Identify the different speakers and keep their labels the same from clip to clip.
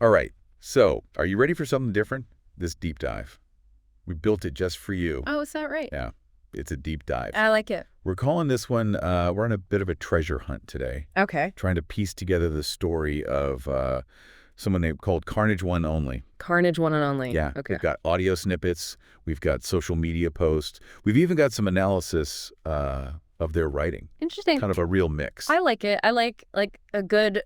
Speaker 1: All right. So, are you ready for something different? This deep dive. We built it just for you.
Speaker 2: Oh, is that right?
Speaker 1: Yeah. It's a deep dive.
Speaker 2: I like it.
Speaker 1: We're calling this one, we're on a bit of a treasure hunt today.
Speaker 2: Okay.
Speaker 1: Trying to piece together the story of someone named called 1nOnly.
Speaker 2: Carnage 1nOnly.
Speaker 1: Yeah.
Speaker 2: Okay.
Speaker 1: We've got audio snippets. We've got social media posts. We've even got some analysis of their writing.
Speaker 2: Interesting.
Speaker 1: Kind of a real mix.
Speaker 2: I like it. I like a good,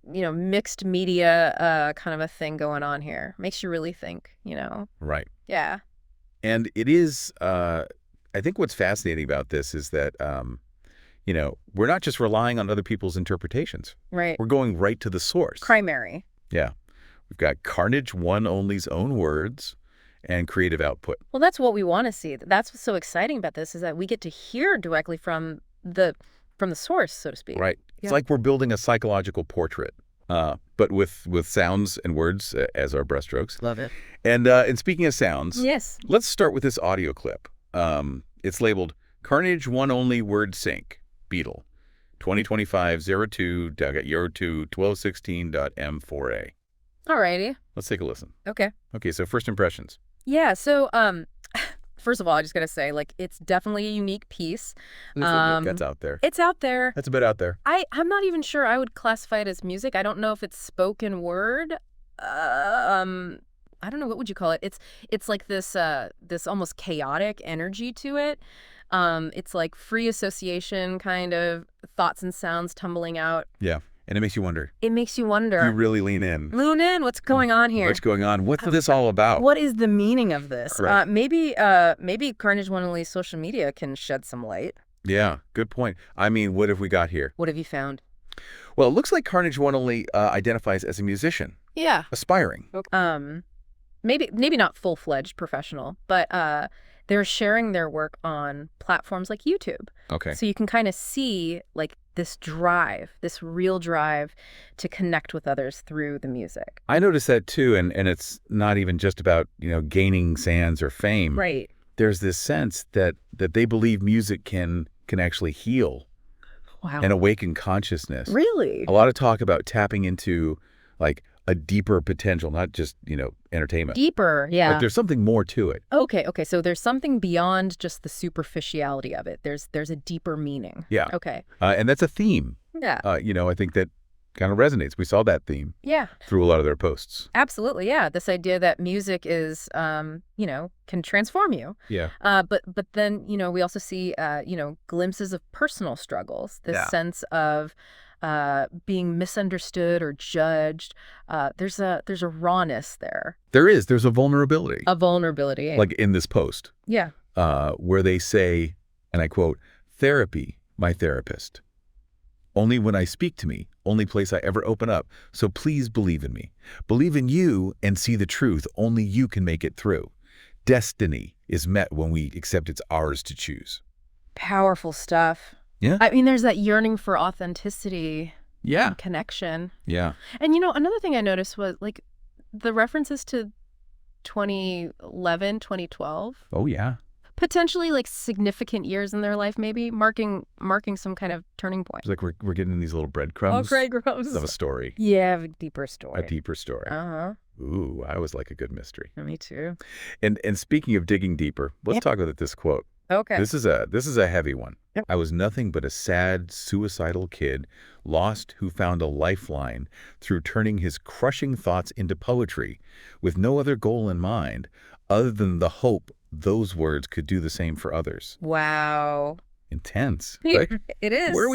Speaker 2: mixed media kind of a thing going on here. Makes you really think,
Speaker 1: Right.
Speaker 2: Yeah.
Speaker 1: And it is, I think what's fascinating about this is that, we're not just relying on other people's interpretations.
Speaker 2: Right.
Speaker 1: We're going right to the source.
Speaker 2: Primary.
Speaker 1: Yeah. We've got Carnage 1nOnly's own words and creative output.
Speaker 2: Well, that's what we want to see. That's what's so exciting about this is that we get to hear directly from the source, so to speak.
Speaker 1: Right.
Speaker 2: Yeah.
Speaker 1: It's like we're building a psychological portrait, but with sounds and words as our brushstrokes.
Speaker 2: Love it.
Speaker 1: And speaking of sounds,
Speaker 2: Yes.
Speaker 1: let's start with this audio clip. It's labeled Carnage 1nOnly Word Sync, Beetle, 2025-02-02-1216.m4a.
Speaker 2: Alrighty.
Speaker 1: Let's take a listen.
Speaker 2: Okay.
Speaker 1: Okay, so first impressions.
Speaker 2: Yeah. So, first of all, I just gotta say, it's definitely a unique piece.
Speaker 1: That's out there.
Speaker 2: It's out there.
Speaker 1: That's a bit out there.
Speaker 2: I'm not even sure I would classify it as music. I don't know if it's spoken word. I don't know, what would you call it? It's like this almost chaotic energy to it. It's like free association kind of thoughts and sounds tumbling out.
Speaker 1: Yeah. And it makes you wonder.
Speaker 2: It makes you wonder.
Speaker 1: You really lean in.
Speaker 2: What's going on here?
Speaker 1: What's going on? What's this all about?
Speaker 2: What is the meaning of this?
Speaker 1: Right.
Speaker 2: Maybe Carnage 1nOnly's social media can shed some light.
Speaker 1: Yeah, good point. I mean, what have we got here?
Speaker 2: What have you found?
Speaker 1: Well, it looks like Carnage 1nOnly identifies as a musician.
Speaker 2: Yeah.
Speaker 1: Aspiring.
Speaker 2: Maybe not full-fledged professional, but they're sharing their work on platforms like YouTube.
Speaker 1: Okay.
Speaker 2: So you can kind of see this real drive to connect with others through the music.
Speaker 1: I noticed that too, and it's not even just about, gaining fans or fame.
Speaker 2: Right.
Speaker 1: There's this sense that they believe music can actually heal.
Speaker 2: Wow.
Speaker 1: And awaken consciousness.
Speaker 2: Really?
Speaker 1: A lot of talk about tapping into a deeper potential, not just, entertainment.
Speaker 2: Deeper, yeah.
Speaker 1: But there's something more to it.
Speaker 2: Okay. So there's something beyond just the superficiality of it. There's a deeper meaning.
Speaker 1: Yeah.
Speaker 2: Okay.
Speaker 1: And that's a theme.
Speaker 2: Yeah.
Speaker 1: I think that kind of resonates. We saw that theme.
Speaker 2: Yeah.
Speaker 1: Through a lot of their posts.
Speaker 2: Absolutely, yeah. This idea that music is, can transform you.
Speaker 1: Yeah.
Speaker 2: But then, we also see, glimpses of personal struggles. This sense of being misunderstood or judged. There's a rawness there.
Speaker 1: There's a vulnerability.
Speaker 2: A vulnerability.
Speaker 1: Like in this post.
Speaker 2: Yeah.
Speaker 1: Where they say, and I quote, "Therapy, my therapist. Only when I speak to me, only place I ever open up. So please believe in me. Believe in you and see the truth. Only you can make it through. Destiny is met when we accept it's ours to choose."
Speaker 2: Powerful stuff.
Speaker 1: Yeah.
Speaker 2: I mean, there's that yearning for authenticity.
Speaker 1: Yeah.
Speaker 2: And connection.
Speaker 1: Yeah.
Speaker 2: And, another thing I noticed was, the references to 2011, 2012.
Speaker 1: Oh, yeah.
Speaker 2: Potentially, significant years in their life, maybe, marking some kind of turning point.
Speaker 1: It's like we're getting these little breadcrumbs.
Speaker 2: Oh, breadcrumbs.
Speaker 1: Of a story.
Speaker 2: Yeah, a deeper story.
Speaker 1: A deeper story.
Speaker 2: Uh-huh.
Speaker 1: Ooh, I always like a good mystery.
Speaker 2: Me too.
Speaker 1: And speaking of digging deeper, let's talk about this quote.
Speaker 2: Okay.
Speaker 1: This is a heavy one.
Speaker 2: Yep.
Speaker 1: "I was nothing but a sad, suicidal kid, lost who found a lifeline through turning his crushing thoughts into poetry, with no other goal in mind, other than the hope those words could do the same for others."
Speaker 2: Wow.
Speaker 1: Intense.
Speaker 2: It is.
Speaker 1: Where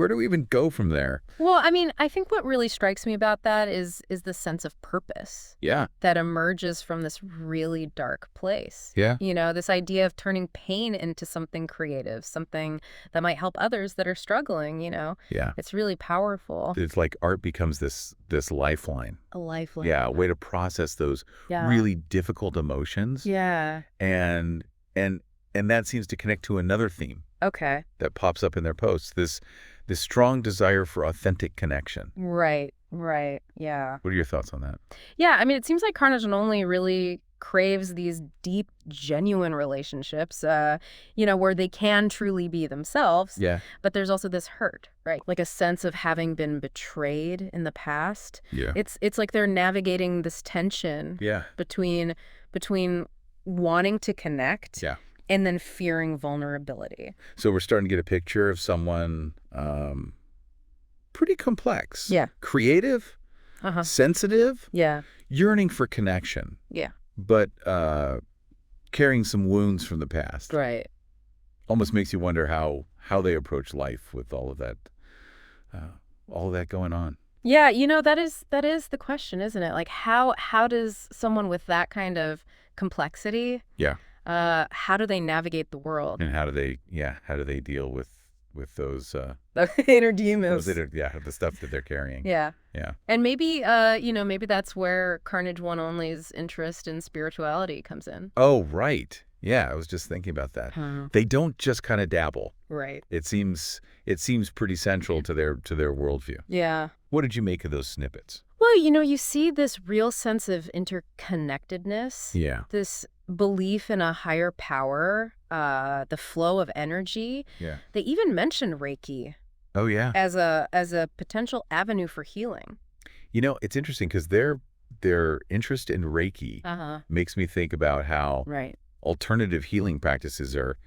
Speaker 1: do we even go from there?
Speaker 2: Well, I mean, I think what really strikes me about that is the sense of purpose.
Speaker 1: Yeah.
Speaker 2: That emerges from this really dark place.
Speaker 1: Yeah.
Speaker 2: This idea of turning pain into something creative, something that might help others that are struggling,
Speaker 1: Yeah.
Speaker 2: It's really powerful.
Speaker 1: It's like art becomes this lifeline.
Speaker 2: A lifeline.
Speaker 1: Yeah, a way to process those really difficult emotions.
Speaker 2: Yeah.
Speaker 1: And that seems to connect to another theme.
Speaker 2: Okay.
Speaker 1: That pops up in their posts, this strong desire for authentic connection.
Speaker 2: Right. Yeah.
Speaker 1: What are your thoughts on that?
Speaker 2: Yeah, I mean, it seems like Carnage 1nOnly really craves these deep, genuine relationships, where they can truly be themselves.
Speaker 1: Yeah.
Speaker 2: But there's also this hurt, right? Like a sense of having been betrayed in the past.
Speaker 1: Yeah.
Speaker 2: It's like they're navigating this tension
Speaker 1: Yeah.
Speaker 2: between wanting to connect
Speaker 1: Yeah.
Speaker 2: and then fearing vulnerability.
Speaker 1: So we're starting to get a picture of someone pretty complex.
Speaker 2: Yeah.
Speaker 1: Creative, sensitive,
Speaker 2: Yeah.
Speaker 1: yearning for connection,
Speaker 2: Yeah.
Speaker 1: but carrying some wounds from the past.
Speaker 2: Right.
Speaker 1: Almost makes you wonder how they approach life with all of that going on.
Speaker 2: Yeah, that is the question, isn't it? Like how does someone with that kind of complexity,
Speaker 1: Yeah.
Speaker 2: how do they navigate the world?
Speaker 1: And how do they deal with those
Speaker 2: Inner demons.
Speaker 1: the stuff that they're carrying.
Speaker 2: Yeah.
Speaker 1: Yeah.
Speaker 2: And maybe maybe that's where Carnage 1nOnly's interest in spirituality comes in.
Speaker 1: Oh, right. Yeah, I was just thinking about that. They don't just kind of dabble.
Speaker 2: Right.
Speaker 1: It seems pretty central to their worldview.
Speaker 2: Yeah.
Speaker 1: What did you make of those snippets?
Speaker 2: Well, you see this real sense of interconnectedness.
Speaker 1: Yeah.
Speaker 2: This belief in a higher power, the flow of energy.
Speaker 1: Yeah.
Speaker 2: They even mention Reiki
Speaker 1: Oh, yeah.
Speaker 2: as a potential avenue for healing.
Speaker 1: It's interesting because their interest in Reiki makes me think about how
Speaker 2: Right.
Speaker 1: alternative healing practices are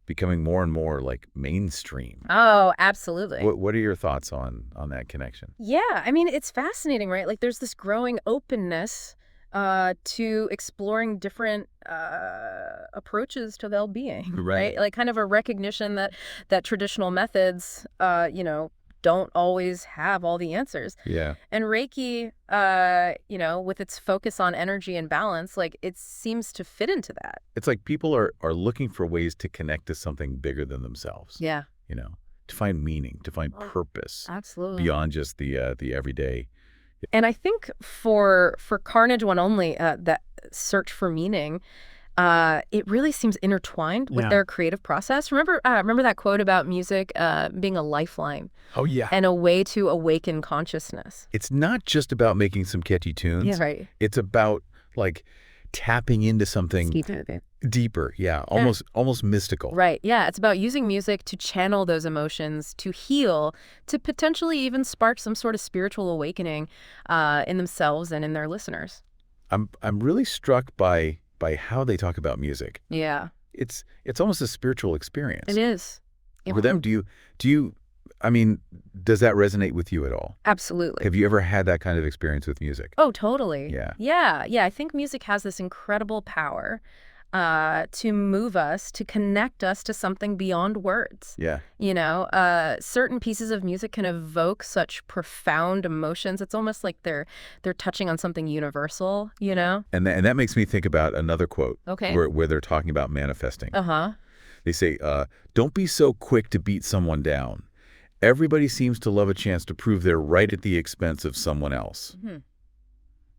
Speaker 1: becoming more and more like mainstream.
Speaker 2: Oh, absolutely.
Speaker 1: What are your thoughts on that connection?
Speaker 2: Yeah, I mean, it's fascinating, right? Like there's this growing openness to exploring different approaches to well-being,
Speaker 1: Right.
Speaker 2: Like kind of a recognition that traditional methods, don't always have all the answers.
Speaker 1: Yeah.
Speaker 2: And Reiki, with its focus on energy and balance, like it seems to fit into that.
Speaker 1: It's like people are looking for ways to connect to something bigger than themselves.
Speaker 2: Yeah.
Speaker 1: To find meaning, to find purpose
Speaker 2: Absolutely.
Speaker 1: beyond just the everyday.
Speaker 2: And I think for Carnage 1nOnly, that search for meaning, it really seems intertwined with their creative process. Remember that quote about music being a lifeline?
Speaker 1: Oh, yeah.
Speaker 2: And a way to awaken consciousness.
Speaker 1: It's not just about making some catchy tunes.
Speaker 2: Yeah, right.
Speaker 1: It's about like tapping into something deeper. Yeah. Almost mystical.
Speaker 2: Right. Yeah. It's about using music to channel those emotions, to heal, to potentially even spark some sort of spiritual awakening in themselves and in their listeners.
Speaker 1: I'm really struck by how they talk about music.
Speaker 2: Yeah.
Speaker 1: It's almost a spiritual experience.
Speaker 2: It is.
Speaker 1: For them, do you I mean, does that resonate with you at all?
Speaker 2: Absolutely.
Speaker 1: Have you ever had that kind of experience with music?
Speaker 2: Oh, totally.
Speaker 1: Yeah.
Speaker 2: Yeah. Yeah. I think music has this incredible power to move us, to connect us to something beyond words.
Speaker 1: Yeah.
Speaker 2: Certain pieces of music can evoke such profound emotions. It's almost like they're touching on something universal,
Speaker 1: And that makes me think about another quote.
Speaker 2: Okay.
Speaker 1: Where they're talking about manifesting.
Speaker 2: Uh-huh.
Speaker 1: They say, don't be so quick to beat someone down. Everybody seems to love a chance to prove they're right at the expense of someone else.
Speaker 2: Mm-hmm.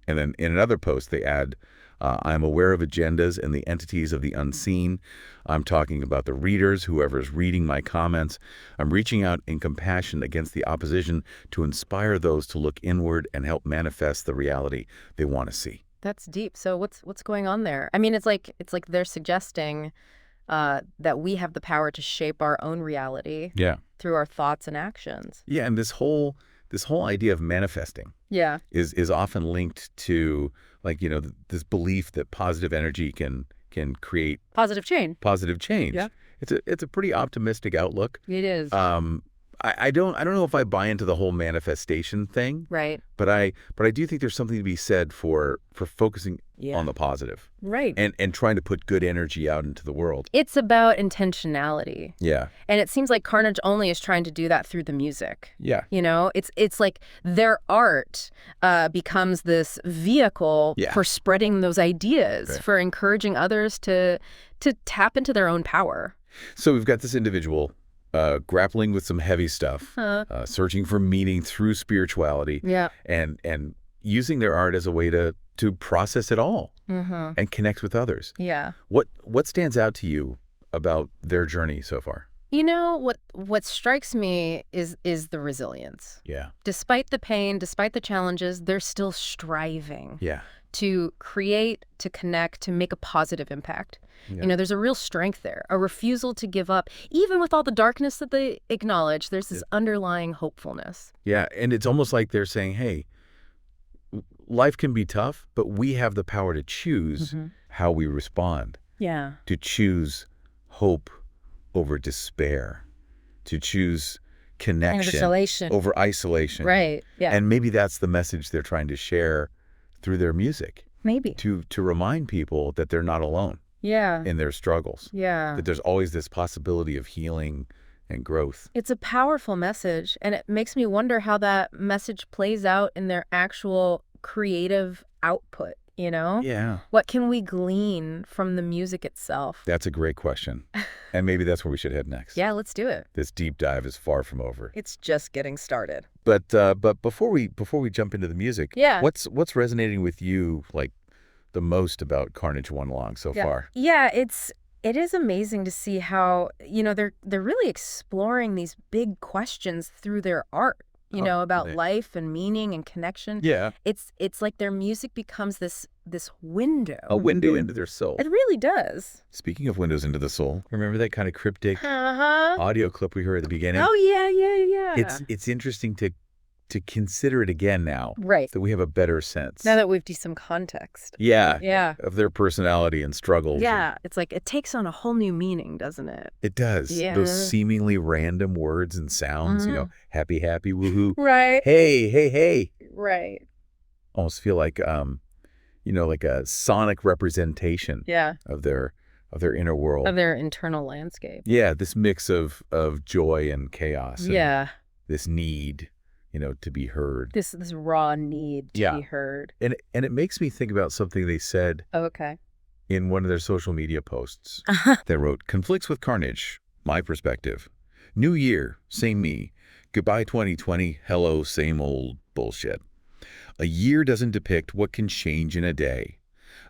Speaker 1: And then in another post, they add, I'm aware of agendas and the entities of the unseen. I'm talking about the readers, whoever's reading my comments. I'm reaching out in compassion against the opposition to inspire those to look inward and help manifest the reality they want to see.
Speaker 2: That's deep. So what's going on there? I mean, it's like they're suggesting that we have the power to shape our own reality through our thoughts and actions.
Speaker 1: Yeah, and this whole idea of manifesting is often linked to this belief that positive energy can create
Speaker 2: positive change.
Speaker 1: Yeah. It's a pretty optimistic outlook.
Speaker 2: It is.
Speaker 1: I don't know if I buy into the whole manifestation thing.
Speaker 2: Right.
Speaker 1: But I do think there's something to be said for focusing on the positive.
Speaker 2: Right.
Speaker 1: And trying to put good energy out into the world.
Speaker 2: It's about intentionality.
Speaker 1: Yeah.
Speaker 2: And it seems like Carnage Only is trying to do that through the music.
Speaker 1: Yeah.
Speaker 2: It's like their art becomes this vehicle for spreading those ideas, for encouraging others to tap into their own power.
Speaker 1: So we've got this individual grappling with some heavy stuff, searching for meaning through spirituality, and using their art as a way to process it all and connect with others.
Speaker 2: Yeah.
Speaker 1: What stands out to you about their journey so far?
Speaker 2: What strikes me is the resilience.
Speaker 1: Yeah.
Speaker 2: Despite the pain, despite the challenges, they're still striving.
Speaker 1: Yeah.
Speaker 2: to create, to connect, to make a positive impact.
Speaker 1: Yeah.
Speaker 2: You know, there's a real strength there, a refusal to give up. Even with all the darkness that they acknowledge, there's this underlying hopefulness.
Speaker 1: Yeah, and it's almost like they're saying, hey, life can be tough, but we have the power to choose how we respond,
Speaker 2: Yeah.
Speaker 1: to choose hope over despair, to choose connection
Speaker 2: Isolation.
Speaker 1: over isolation.
Speaker 2: Right. Yeah.
Speaker 1: And maybe that's the message they're trying to share through their music,
Speaker 2: Maybe.
Speaker 1: to remind people that they're not alone
Speaker 2: Yeah.
Speaker 1: in their struggles,
Speaker 2: Yeah.
Speaker 1: that there's always this possibility of healing and growth.
Speaker 2: It's a powerful message, and it makes me wonder how that message plays out in their actual creative output, you know?
Speaker 1: Yeah.
Speaker 2: What can we glean from the music itself?
Speaker 1: That's a great question. And maybe that's where we should head next.
Speaker 2: Yeah, let's do it.
Speaker 1: This deep dive is far from over.
Speaker 2: It's just getting started.
Speaker 1: But before we jump into the music,
Speaker 2: Yeah.
Speaker 1: what's resonating with you like the most about Carnage One Long so far?
Speaker 2: Yeah, it is amazing to see how, you know, they're really exploring these big questions through their art, you know, about life and meaning and connection.
Speaker 1: Yeah.
Speaker 2: It's like their music becomes this window.
Speaker 1: A window into their soul.
Speaker 2: It really does.
Speaker 1: Speaking of windows into the soul, remember that kind of cryptic
Speaker 2: Uh-huh.
Speaker 1: audio clip we heard at the beginning?
Speaker 2: Oh, yeah.
Speaker 1: It's interesting to consider it again now.
Speaker 2: Right.
Speaker 1: That we have a better sense.
Speaker 2: Now that we've some context.
Speaker 1: Yeah.
Speaker 2: Yeah.
Speaker 1: Of their personality and struggles.
Speaker 2: Yeah. It's like it takes on a whole new meaning, doesn't it?
Speaker 1: It does.
Speaker 2: Yeah.
Speaker 1: Those seemingly random words and sounds, you know, happy, woohoo.
Speaker 2: Right.
Speaker 1: Hey.
Speaker 2: Right.
Speaker 1: Almost feel like, you know, like a sonic representation
Speaker 2: Yeah.
Speaker 1: of their inner world.
Speaker 2: Of their internal landscape.
Speaker 1: Yeah, this mix of joy and chaos. And
Speaker 2: Yeah.
Speaker 1: this need, you know, to be heard.
Speaker 2: This raw need to be heard.
Speaker 1: And it makes me think about something they said
Speaker 2: Oh, okay.
Speaker 1: in one of their social media posts. They wrote, conflicts with carnage, my perspective. New year, same me. Goodbye 2020, hello, same old bullshit. A year doesn't depict what can change in a day.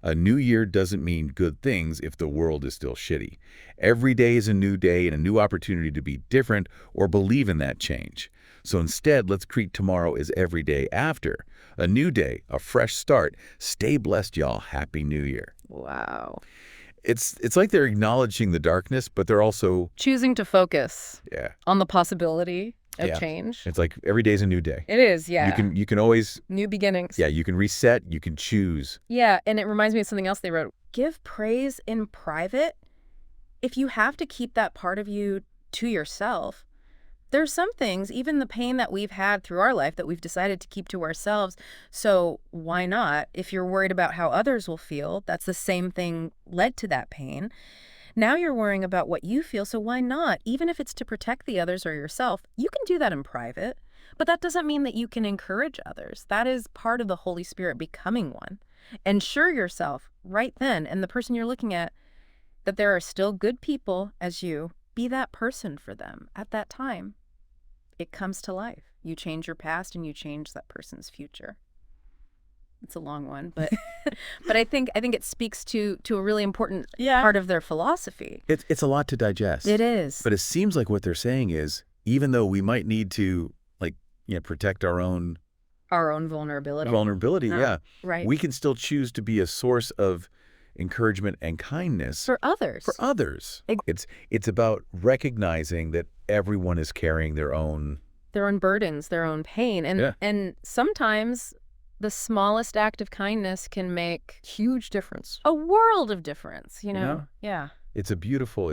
Speaker 1: A new year doesn't mean good things if the world is still shitty. Every day is a new day and a new opportunity to be different or believe in that change. So instead, let's treat tomorrow as every day after. A new day, a fresh start. Stay blessed, y'all. Happy New Year.
Speaker 2: Wow.
Speaker 1: It's like they're acknowledging the darkness, but they're also
Speaker 2: Choosing to focus
Speaker 1: yeah.
Speaker 2: on the possibility of
Speaker 1: Yeah.
Speaker 2: change.
Speaker 1: It's like every day's a new day.
Speaker 2: It is, yeah.
Speaker 1: You can always
Speaker 2: New beginnings.
Speaker 1: yeah, you can reset, you can choose.
Speaker 2: Yeah, and it reminds me of something else they wrote. Give praise in private. If you have to keep that part of you to yourself, there's some things, even the pain that we've had through our life, that we've decided to keep to ourselves. So why not? If you're worried about how others will feel, that's the same thing led to that pain. Now you're worrying about what you feel, so why not? Even if it's to protect the others or yourself, you can do that in private. But that doesn't mean that you can encourage others. That is part of the Holy Spirit becoming one. Ensure yourself right then, and the person you're looking at, that there are still good people as you. Be that person for them at that time. It comes to life. You change your past and you change that person's future. It's a long one, but but I think it speaks to a really important part of their philosophy.
Speaker 1: It's a lot to digest.
Speaker 2: It is.
Speaker 1: But it seems like what they're saying is, even though we might need to protect our own
Speaker 2: vulnerability.
Speaker 1: yeah.
Speaker 2: Right.
Speaker 1: We can still choose to be a source of encouragement and kindness
Speaker 2: for others.
Speaker 1: It's about recognizing that everyone is carrying their own
Speaker 2: burdens, their own pain, and sometimes the smallest act of kindness can make huge difference. A world of difference, you know. Yeah.
Speaker 1: It's a beautiful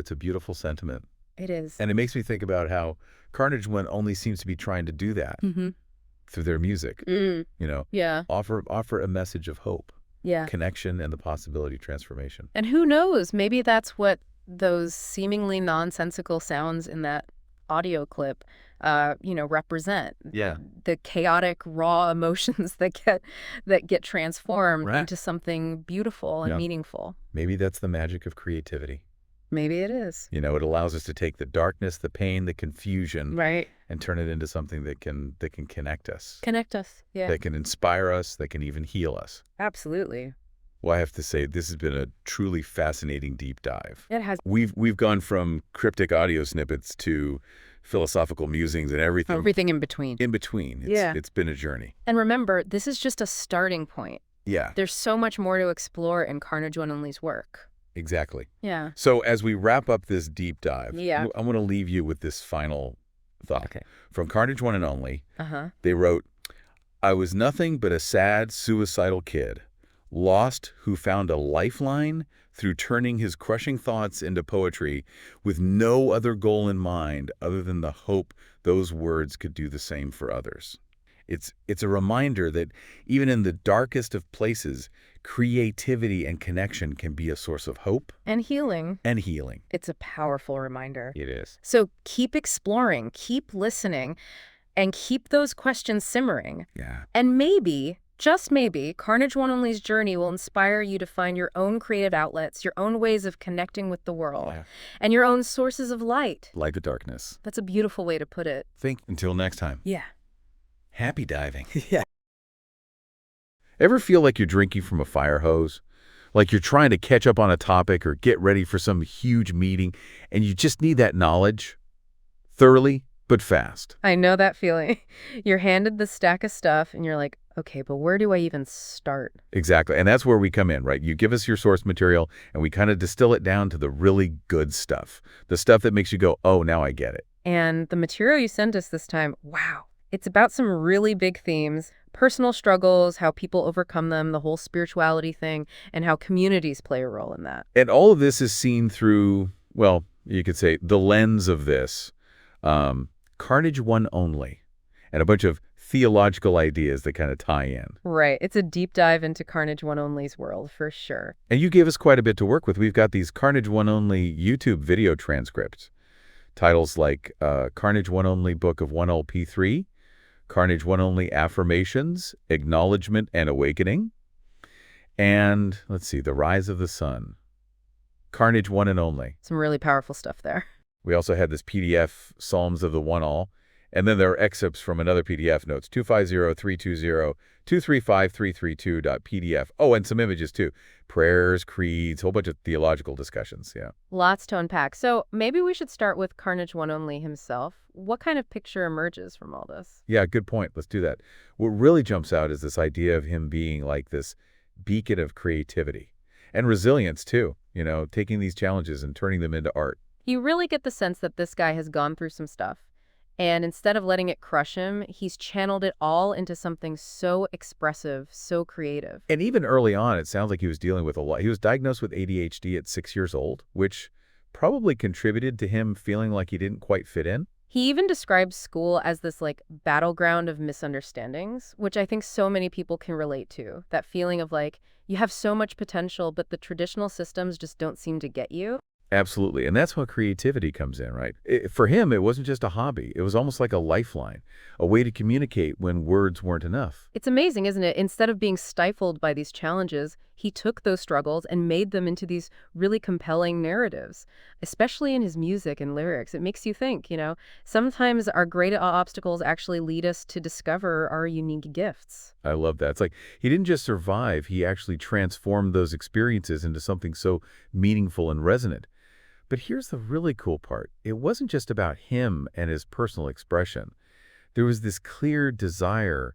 Speaker 1: sentiment.
Speaker 2: It is.
Speaker 1: And it makes me think about how Carnage One only seems to be trying to do that through their music. You know.
Speaker 2: Yeah.
Speaker 1: Offer a message of hope.
Speaker 2: Yeah.
Speaker 1: Connection and the possibility of transformation.
Speaker 2: And who knows, maybe that's what those seemingly nonsensical sounds in that audio clip represent.
Speaker 1: Yeah.
Speaker 2: The chaotic, raw emotions that get transformed into something beautiful and meaningful.
Speaker 1: Maybe that's the magic of creativity.
Speaker 2: Maybe it is.
Speaker 1: You know, it allows us to take the darkness, the pain, the confusion,
Speaker 2: right,
Speaker 1: and turn it into something that can connect us.
Speaker 2: Connect us, yeah.
Speaker 1: That can inspire us, that can even heal us.
Speaker 2: Absolutely.
Speaker 1: Well, I have to say, this has been a truly fascinating deep dive.
Speaker 2: It has.
Speaker 1: We've gone from cryptic audio snippets to philosophical musings and everything.
Speaker 2: Everything in between.
Speaker 1: In between. It's been a journey.
Speaker 2: And remember, this is just a starting point.
Speaker 1: Yeah,
Speaker 2: There's so much more to explore in Carnage One Only's work.
Speaker 1: exactly.
Speaker 2: Yeah.
Speaker 1: So as we wrap up this deep dive,
Speaker 2: Yeah.
Speaker 1: I want to leave you with this final thought.
Speaker 2: Okay.
Speaker 1: From Carnage One and Only,
Speaker 2: Uh-huh.
Speaker 1: they wrote, I was nothing but a sad, suicidal kid, lost who found a lifeline through turning his crushing thoughts into poetry with no other goal in mind other than the hope those words could do the same for others. It's a reminder that even in the darkest of places, creativity and connection can be a source of hope
Speaker 2: And healing.
Speaker 1: and healing.
Speaker 2: It's a powerful reminder.
Speaker 1: It is.
Speaker 2: So keep exploring, keep listening, and keep those questions simmering.
Speaker 1: Yeah.
Speaker 2: And maybe, just maybe, Carnage One Only's journey will inspire you to find your own creative outlets, your own ways of connecting with the world, and your own sources of light.
Speaker 1: Like the darkness.
Speaker 2: That's a beautiful way to put it.
Speaker 1: Until next time.
Speaker 2: Yeah.
Speaker 1: Happy diving.
Speaker 2: Yeah.
Speaker 1: Ever feel like you're drinking from a fire hose? Like you're trying to catch up on a topic or get ready for some huge meeting, and you just need that knowledge? Thoroughly, but fast.
Speaker 2: I know that feeling. You're handed the stack of stuff, and you're like, okay, but where do I even start?
Speaker 1: Exactly. And that's where we come in, right? You give us your source material, and we kind of distill it down to the really good stuff. The stuff that makes you go, oh, now I get it.
Speaker 2: And the material you sent us this time, wow. It's about some really big themes, personal struggles, how people overcome them, the whole spirituality thing, and how communities play a role in that.
Speaker 1: And all of this is seen through, well, you could say the lens of this. Carnage One Only, and a bunch of theological ideas that kind of tie in.
Speaker 2: Right. It's a deep dive into Carnage One Only's world, for sure.
Speaker 1: And you gave us quite a bit to work with. We've got these Carnage One Only YouTube video transcripts. Titles like Carnage One Only Book of 1LP3, Carnage One Only Affirmations, Acknowledgement and Awakening, and, let's see, The Rise of the Sun. Carnage One and Only.
Speaker 2: Some really powerful stuff there.
Speaker 1: We also had this PDF, Psalms of the One All, and then there are excerpts from another PDF notes, 250-320-235332.pdf. Oh, and some images too. Prayers, creeds, whole bunch of theological discussions, yeah.
Speaker 2: Lots to unpack. So maybe we should start with Carnage One Only himself. What kind of picture emerges from all this?
Speaker 1: Yeah, good point. Let's do that. What really jumps out is this idea of him being like this beacon of creativity and resilience too, taking these challenges and turning them into art.
Speaker 2: You really get the sense that this guy has gone through some stuff. And instead of letting it crush him, he's channeled it all into something so expressive, so creative.
Speaker 1: And even early on, it sounds like he was dealing with a lot. He was diagnosed with ADHD at 6 years old, which probably contributed to him feeling like he didn't quite fit in.
Speaker 2: He even describes school as this battleground of misunderstandings, which I think so many people can relate to. That feeling of you have so much potential, but the traditional systems just don't seem to get you.
Speaker 1: Absolutely. And that's how creativity comes in, right? For him, it wasn't just a hobby. It was almost like a lifeline, a way to communicate when words weren't enough.
Speaker 2: It's amazing, isn't it? Instead of being stifled by these challenges, he took those struggles and made them into these really compelling narratives, especially in his music and lyrics. It makes you think, sometimes our great obstacles actually lead us to discover our unique gifts.
Speaker 1: I love that. It's like he didn't just survive, he actually transformed those experiences into something so meaningful and resonant. But here's the really cool part. It wasn't just about him and his personal expression. There was this clear desire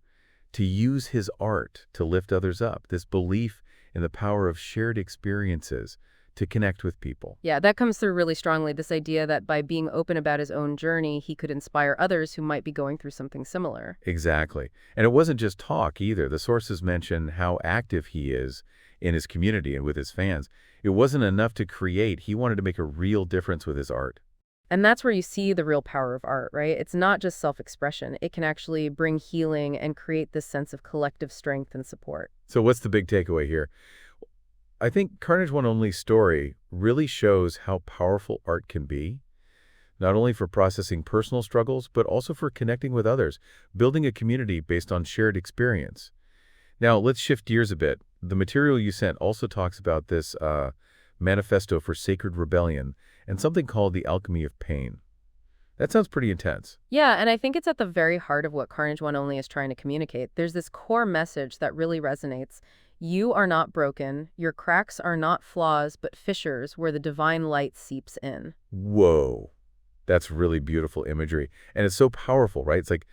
Speaker 1: to use his art to lift others up, this belief in the power of shared experiences to connect with people.
Speaker 2: Yeah, that comes through really strongly, this idea that by being open about his own journey, he could inspire others who might be going through something similar.
Speaker 1: Exactly. And it wasn't just talk either. The sources mention how active he is in his community and with his fans. It wasn't enough to create. He wanted to make a real difference with his art.
Speaker 2: And that's where you see the real power of art, right? It's not just self-expression. It can actually bring healing and create this sense of collective strength and support.
Speaker 1: So what's the big takeaway here? I think Carnage One Only's story really shows how powerful art can be, not only for processing personal struggles, but also for connecting with others, building a community based on shared experience. Now, let's shift gears a bit. The material you sent also talks about this manifesto for sacred rebellion and something called the alchemy of pain. That sounds pretty intense.
Speaker 2: Yeah, and I think it's at the very heart of what Carnage One Only is trying to communicate. There's this core message that really resonates. You are not broken. Your cracks are not flaws, but fissures where the divine light seeps in.
Speaker 1: Whoa. That's really beautiful imagery. And it's so powerful, right? It's like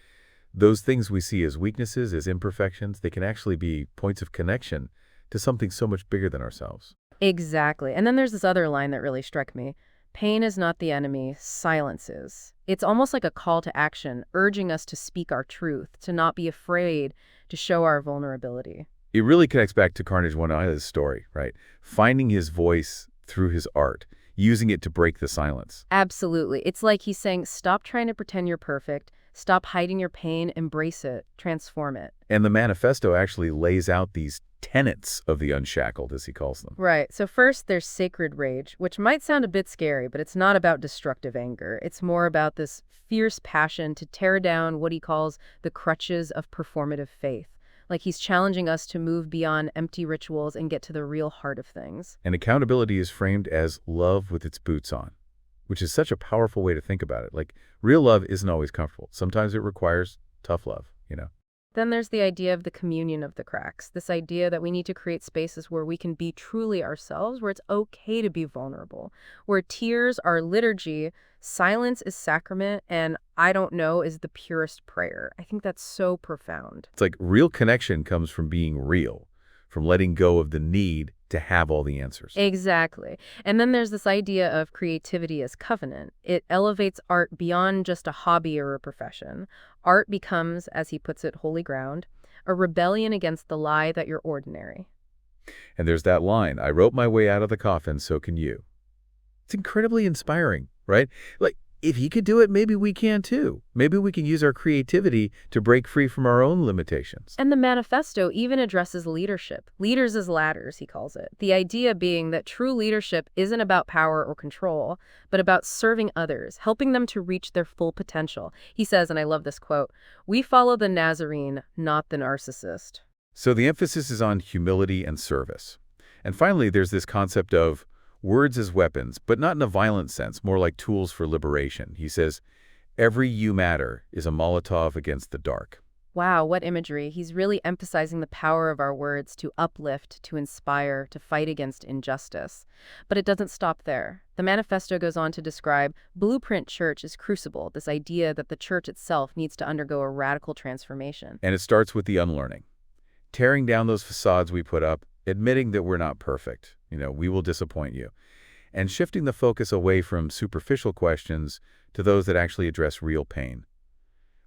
Speaker 1: Those things we see as weaknesses, as imperfections, they can actually be points of connection to something so much bigger than ourselves.
Speaker 2: Exactly. And then there's this other line that really struck me. Pain is not the enemy, silence is. It's almost like a call to action, urging us to speak our truth, to not be afraid to show our vulnerability.
Speaker 1: It really connects back to Carnage 1nOnly's story, right? Finding his voice through his art, using it to break the silence.
Speaker 2: Absolutely. It's like he's saying, stop trying to pretend you're perfect, stop hiding your pain, embrace it, transform it.
Speaker 1: And the manifesto actually lays out these tenets of the unshackled, as he calls them.
Speaker 2: Right. So first, there's sacred rage, which might sound a bit scary, but it's not about destructive anger. It's more about this fierce passion to tear down what he calls the crutches of performative faith. Like he's challenging us to move beyond empty rituals and get to the real heart of things.
Speaker 1: And accountability is framed as love with its boots on, which is such a powerful way to think about it. Like, real love isn't always comfortable. Sometimes it requires tough love.
Speaker 2: Then there's the idea of the communion of the cracks, this idea that we need to create spaces where we can be truly ourselves, where it's okay to be vulnerable, where tears are liturgy, silence is sacrament, and I don't know is the purest prayer. I think that's so profound.
Speaker 1: It's like real connection comes from being real, from letting go of the need to have all the answers.
Speaker 2: Exactly. And then there's this idea of creativity as covenant. It elevates art beyond just a hobby or a profession. Art becomes, as he puts it, holy ground, a rebellion against the lie that you're ordinary.
Speaker 1: And there's that line, I wrote my way out of the coffin, so can you. It's incredibly inspiring, right? Like, if he could do it, maybe we can too. Maybe we can use our creativity to break free from our own limitations.
Speaker 2: And the manifesto even addresses leadership. Leaders as ladders, he calls it. The idea being that true leadership isn't about power or control, but about serving others, helping them to reach their full potential. He says, and I love this quote, "We follow the Nazarene, not the narcissist."
Speaker 1: So the emphasis is on humility and service. And finally, there's this concept of words as weapons, but not in a violent sense, more like tools for liberation. He says, every you matter is a Molotov against the dark.
Speaker 2: Wow, what imagery. He's really emphasizing the power of our words to uplift, to inspire, to fight against injustice. But it doesn't stop there. The manifesto goes on to describe Blueprint Church as crucible, this idea that the church itself needs to undergo a radical transformation.
Speaker 1: And it starts with the unlearning. Tearing down those facades we put up, admitting that we're not perfect. We will disappoint you. And shifting the focus away from superficial questions to those that actually address real pain.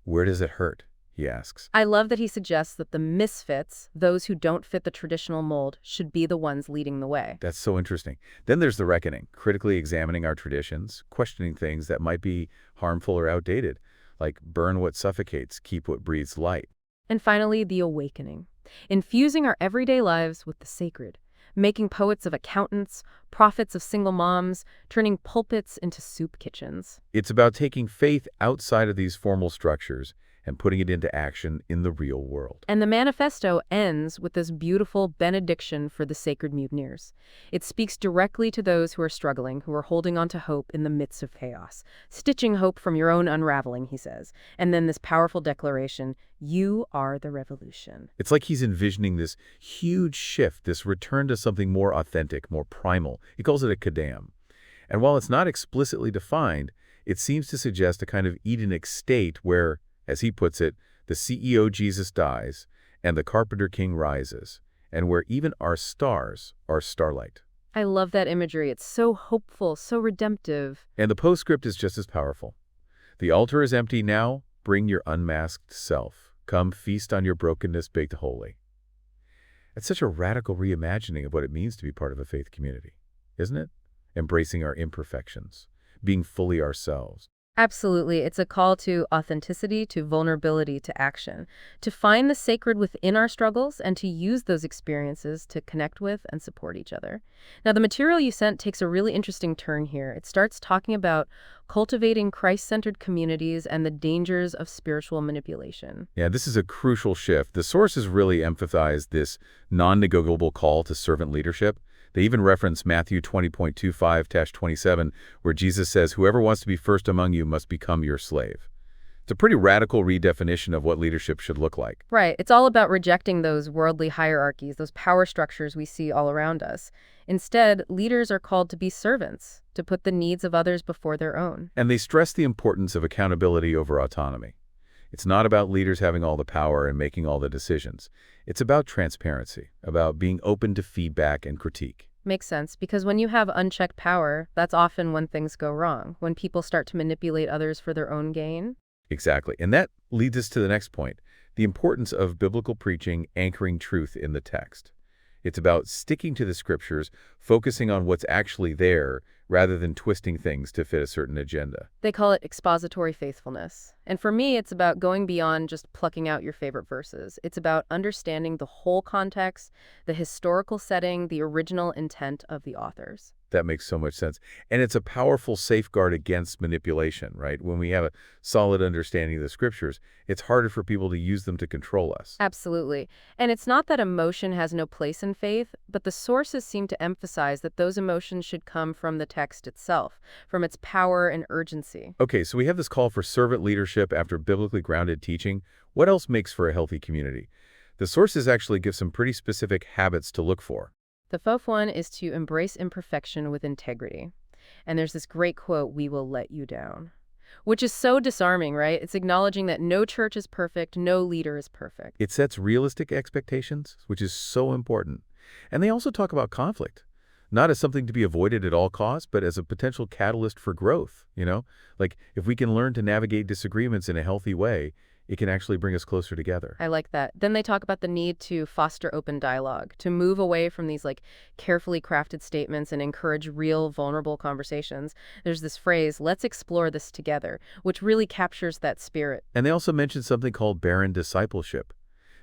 Speaker 1: Where does it hurt? He asks.
Speaker 2: I love that he suggests that the misfits, those who don't fit the traditional mold, should be the ones leading the way.
Speaker 1: That's so interesting. Then there's the reckoning, critically examining our traditions, questioning things that might be harmful or outdated, like burn what suffocates, keep what breathes light.
Speaker 2: And finally, the awakening. Infusing our everyday lives with the sacred. Making poets of accountants, prophets of single moms, turning pulpits into soup kitchens.
Speaker 1: It's about taking faith outside of these formal structures and putting it into action in the real world.
Speaker 2: And the manifesto ends with this beautiful benediction for the sacred mutineers. It speaks directly to those who are struggling, who are holding on to hope in the midst of chaos. Stitching hope from your own unraveling, he says. And then this powerful declaration, you are the revolution.
Speaker 1: It's like he's envisioning this huge shift, this return to something more authentic, more primal. He calls it a kadam. And while it's not explicitly defined, it seems to suggest a kind of Edenic state where, as he puts it, the CEO Jesus dies and the Carpenter King rises, and where even our stars are starlight.
Speaker 2: I love that imagery. It's so hopeful, so redemptive.
Speaker 1: And the postscript is just as powerful. The altar is empty now. Bring your unmasked self. Come feast on your brokenness baked holy. It's such a radical reimagining of what it means to be part of a faith community, isn't it? Embracing our imperfections, being fully ourselves.
Speaker 2: Absolutely. It's a call to authenticity, to vulnerability, to action, to find the sacred within our struggles and to use those experiences to connect with and support each other. Now, the material you sent takes a really interesting turn here. It starts talking about cultivating Christ-centered communities and the dangers of spiritual manipulation.
Speaker 1: Yeah, this is a crucial shift. The sources really emphasize this non-negotiable call to servant leadership. They even reference Matthew 20.25-27, where Jesus says, whoever wants to be first among you must become your slave. It's a pretty radical redefinition of what leadership should look like.
Speaker 2: Right. It's all about rejecting those worldly hierarchies, those power structures we see all around us. Instead, leaders are called to be servants, to put the needs of others before their own.
Speaker 1: And they stress the importance of accountability over autonomy. It's not about leaders having all the power and making all the decisions. It's about transparency, about being open to feedback and critique.
Speaker 2: Makes sense, because when you have unchecked power, that's often when things go wrong, when people start to manipulate others for their own gain.
Speaker 1: Exactly. And that leads us to the next point, the importance of biblical preaching anchoring truth in the text. It's about sticking to the scriptures, focusing on what's actually there, rather than twisting things to fit a certain agenda.
Speaker 2: They call it expository faithfulness. And for me, it's about going beyond just plucking out your favorite verses. It's about understanding the whole context, the historical setting, the original intent of the authors.
Speaker 1: That makes so much sense. And it's a powerful safeguard against manipulation, right? When we have a solid understanding of the scriptures, it's harder for people to use them to control us.
Speaker 2: Absolutely. And it's not that emotion has no place in faith, but the sources seem to emphasize that those emotions should come from the text itself, from its power and urgency.
Speaker 1: Okay, so we have this call for servant leadership after biblically grounded teaching. What else makes for a healthy community? The sources actually give some pretty specific habits to look for.
Speaker 2: The fourth one is to embrace imperfection with integrity. And there's this great quote, "We will let you down," which is so disarming, right? It's acknowledging that no church is perfect, no leader is perfect.
Speaker 1: It sets realistic expectations, which is so important. And they also talk about conflict, not as something to be avoided at all costs, but as a potential catalyst for growth, Like, if we can learn to navigate disagreements in a healthy way, it can actually bring us closer together.
Speaker 2: I like that. Then they talk about the need to foster open dialogue, to move away from these carefully crafted statements and encourage real, vulnerable conversations. There's this phrase, "let's explore this together," which really captures that spirit.
Speaker 1: And they also mention something called barren discipleship.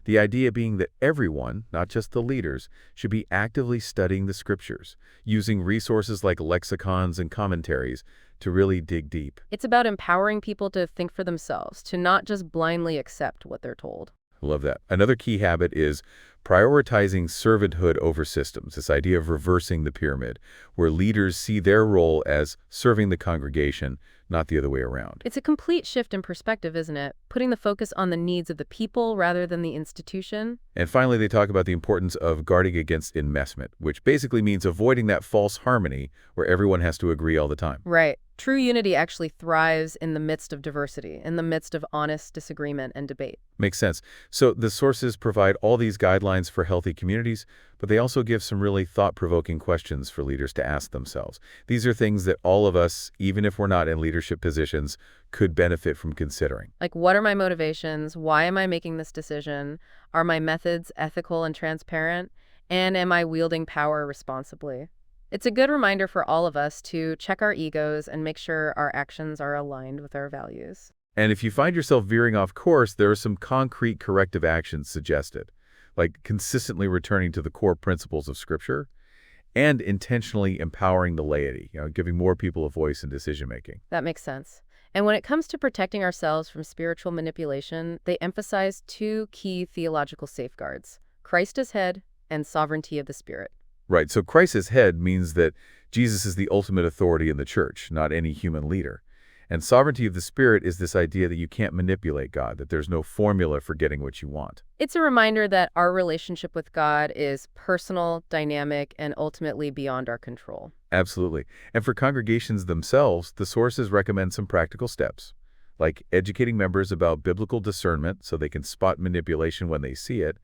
Speaker 1: The idea being that everyone, not just the leaders, should be actively studying the scriptures, using resources like lexicons and commentaries to really dig deep.
Speaker 2: It's about empowering people to think for themselves, to not just blindly accept what they're told.
Speaker 1: I love that. Another key habit is prioritizing servanthood over systems, this idea of reversing the pyramid, where leaders see their role as serving the congregation, not the other way around.
Speaker 2: It's a complete shift in perspective, isn't it? Putting the focus on the needs of the people rather than the institution.
Speaker 1: And finally, they talk about the importance of guarding against enmeshment, which basically means avoiding that false harmony where everyone has to agree all the time.
Speaker 2: Right. True unity actually thrives in the midst of diversity, in the midst of honest disagreement and debate.
Speaker 1: Makes sense. So the sources provide all these guidelines for healthy communities, but they also give some really thought-provoking questions for leaders to ask themselves. These are things that all of us, even if we're not in leadership positions, could benefit from considering.
Speaker 2: Like, what are my motivations? Why am I making this decision? Are my methods ethical and transparent? And am I wielding power responsibly? It's a good reminder for all of us to check our egos and make sure our actions are aligned with our values.
Speaker 1: And if you find yourself veering off course, there are some concrete corrective actions suggested, like consistently returning to the core principles of Scripture and intentionally empowering the laity, giving more people a voice in decision-making.
Speaker 2: That makes sense. And when it comes to protecting ourselves from spiritual manipulation, they emphasize two key theological safeguards: Christ as head and sovereignty of the Spirit.
Speaker 1: Right, so Christ as head means that Jesus is the ultimate authority in the church, not any human leader. And sovereignty of the Spirit is this idea that you can't manipulate God, that there's no formula for getting what you want.
Speaker 2: It's a reminder that our relationship with God is personal, dynamic, and ultimately beyond our control.
Speaker 1: Absolutely. And for congregations themselves, the sources recommend some practical steps, like educating members about biblical discernment so they can spot manipulation when they see it,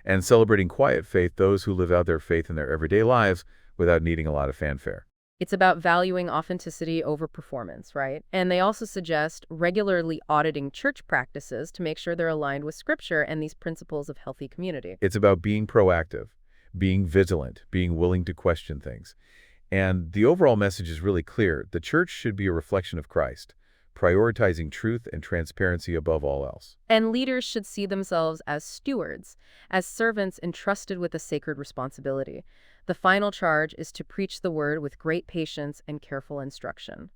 Speaker 1: and celebrating quiet faith, those who live out their faith in their everyday lives without needing a lot of fanfare.
Speaker 2: It's about valuing authenticity over performance, right? And they also suggest regularly auditing church practices to make sure they're aligned with Scripture and these principles of healthy community.
Speaker 1: It's about being proactive, being vigilant, being willing to question things. And the overall message is really clear. The church should be a reflection of Christ, prioritizing truth and transparency above all else.
Speaker 2: And leaders should see themselves as stewards, as servants entrusted with a sacred responsibility. The final charge is to preach the word with great patience and careful instruction.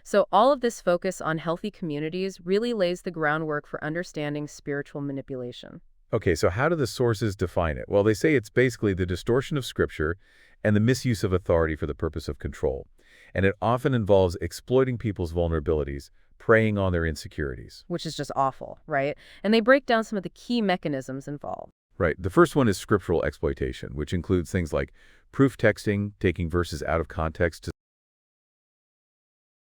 Speaker 2: So all of this focus on healthy communities really lays the groundwork for understanding spiritual manipulation.
Speaker 1: Okay, so how do the sources define it? Well, they say it's basically the distortion of Scripture and the misuse of authority for the purpose of control. And it often involves exploiting people's vulnerabilities, preying on their insecurities.
Speaker 2: Which is just awful, right? And they break down some of the key mechanisms involved.
Speaker 1: Right. The first one is scriptural exploitation, which includes things like proof texting, taking verses out of context to